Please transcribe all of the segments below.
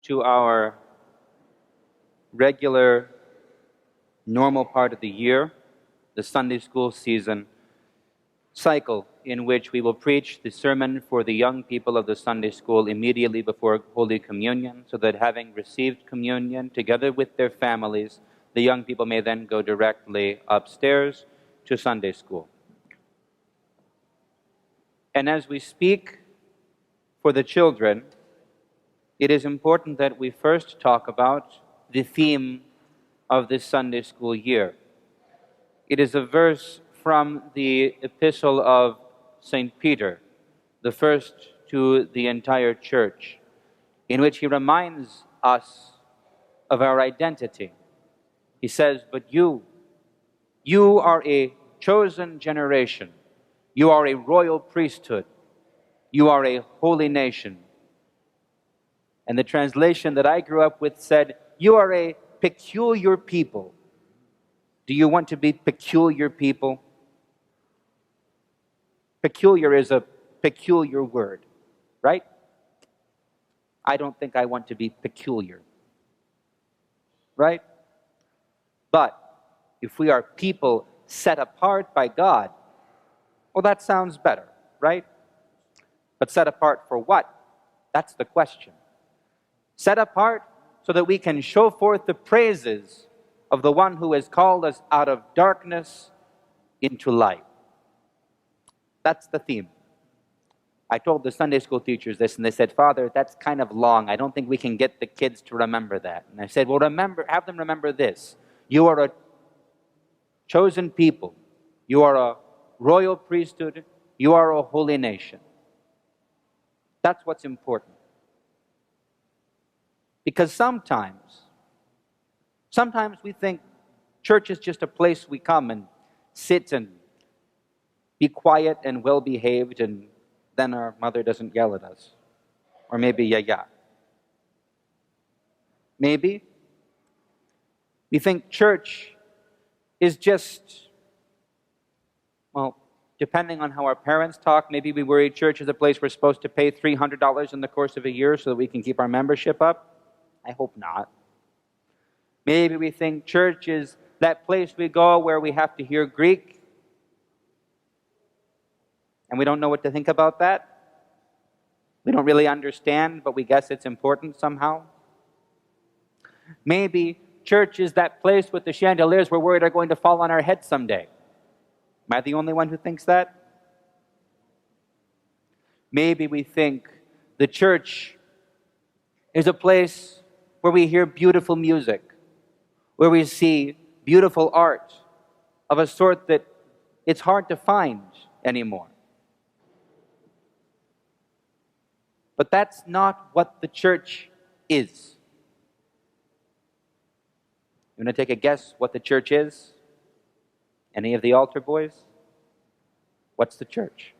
to our regular, normal part of the year, the Sunday school season cycle, in which we will preach the sermon for the young people of the Sunday school immediately before Holy Communion, so that having received communion together with their families, the young people may then go directly upstairs to Sunday school. And as we speak for the children, it is important that we first talk about the theme of this Sunday school year. It is a verse from the epistle of St. Peter, the first to the entire church, in which he reminds us of our identity. He says, "But you are a chosen generation. You are a royal priesthood. You are a holy nation." And the translation that I grew up with said, "You are a peculiar people." Do you want to be peculiar people? Peculiar is a peculiar word, right? I don't think I want to be peculiar, right? But if we are people set apart by God, well, that sounds better, right? But set apart for what? That's the question. Set apart so that we can show forth the praises of the one who has called us out of darkness into light. That's the theme. I told the Sunday school teachers this, and they said, "Father, that's kind of long. I don't think we can get the kids to remember that." And I said, "Well, have them remember this. You are a chosen people. You are a royal priesthood. You are a holy nation." That's what's important. Because sometimes we think church is just a place we come and sit and be quiet and well-behaved, and then our mother doesn't yell at us. Or maybe, yeah. Maybe we think church is just, well, depending on how our parents talk, maybe we worry church is a place we're supposed to pay $300 in the course of a year so that we can keep our membership up. I hope not. Maybe we think church is that place we go where we have to hear Greek, and we don't know what to think about that. We don't really understand, but we guess it's important somehow. Maybe church is that place with the chandeliers we're worried are going to fall on our heads someday. Am I the only one who thinks that? Maybe we think the church is a place where we hear beautiful music, where we see beautiful art of a sort that it's hard to find anymore. But that's not what the church is. You want to take a guess what the church is? Any of the altar boys? What's the church?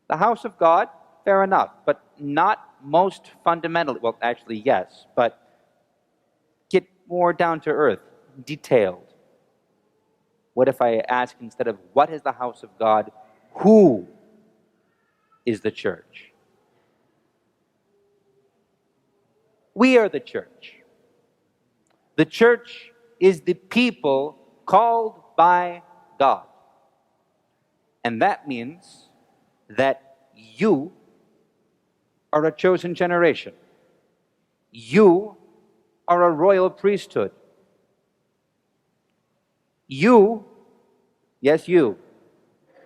The house of God, fair enough, but not most fundamentally. Well, actually, yes, but get more down to earth, detailed. What if I ask, instead of what is the house of God, who is the church? We are the church. The church is the people called by God. And that means that you are a chosen generation. You are a royal priesthood. You, yes, you,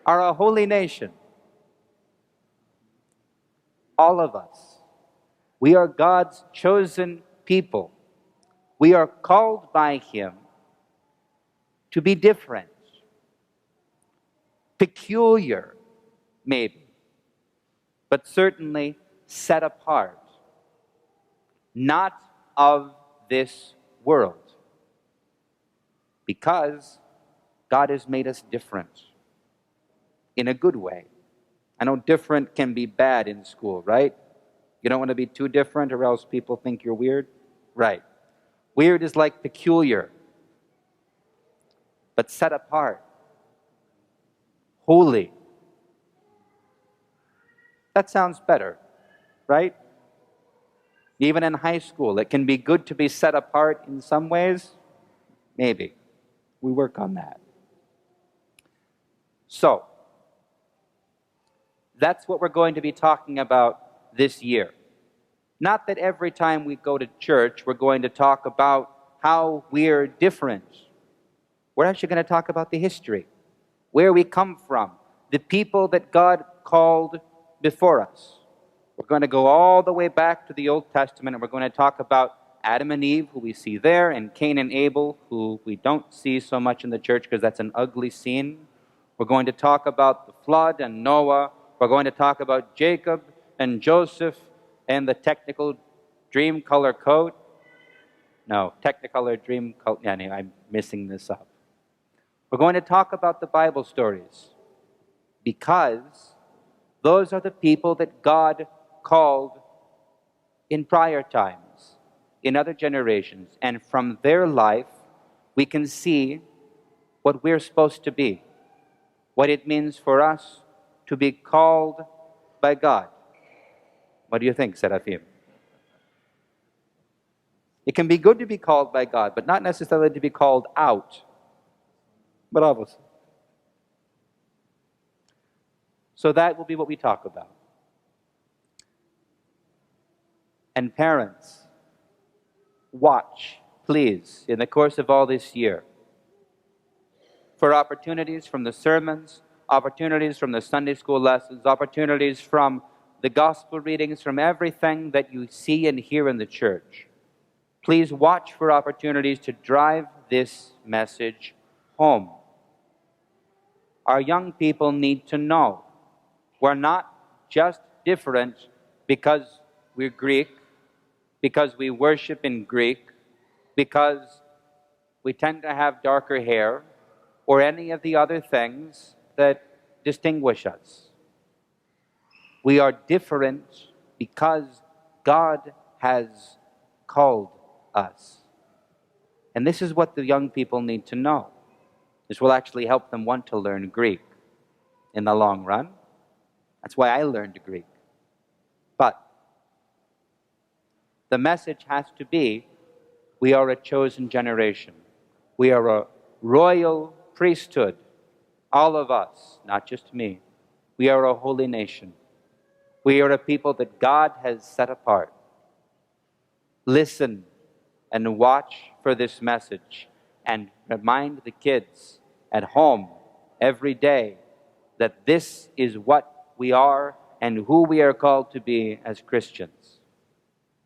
are a holy nation. All of us. We are God's chosen people. We are called by Him to be different, peculiar, maybe, but certainly set apart, not of this world, because God has made us different in a good way. I know different can be bad in school, right? You don't want to be too different or else people think you're weird? Right. Weird is like peculiar, but set apart, holy. That sounds better, right? Even in high school, it can be good to be set apart in some ways. Maybe. We work on that. So, that's what we're going to be talking about this year. Not that every time we go to church, we're going to talk about how we're different. We're actually going to talk about the history, where we come from, the people that God called before us. We're going to go all the way back to the Old Testament, and we're going to talk about Adam and Eve, who we see there, and Cain and Abel, who we don't see so much in the church because that's an ugly scene. We're going to talk about the flood and Noah. We're going to talk about Jacob and Joseph and the technical dream color coat. No, Technicolor dream color. Yeah, anyway, I'm messing this up. We're going to talk about the Bible stories because those are the people that God called in prior times, in other generations. And from their life, we can see what we're supposed to be, what it means for us to be called by God. What do you think, Seraphim? It can be good to be called by God, but not necessarily to be called out. Bravo. So that will be what we talk about. And parents, watch, please, in the course of all this year, for opportunities from the sermons, opportunities from the Sunday school lessons, opportunities from the gospel readings, from everything that you see and hear in the church. Please watch for opportunities to drive this message home. Our young people need to know we're not just different because we're Greek, because we worship in Greek, because we tend to have darker hair, or any of the other things that distinguish us. We are different because God has called us. And this is what the young people need to know. This will actually help them want to learn Greek in the long run. That's why I learned Greek. But the message has to be, we are a chosen generation. We are a royal priesthood. All of us, not just me. We are a holy nation. We are a people that God has set apart. Listen and watch for this message and remind the kids at home every day that this is what we are and who we are called to be as Christians.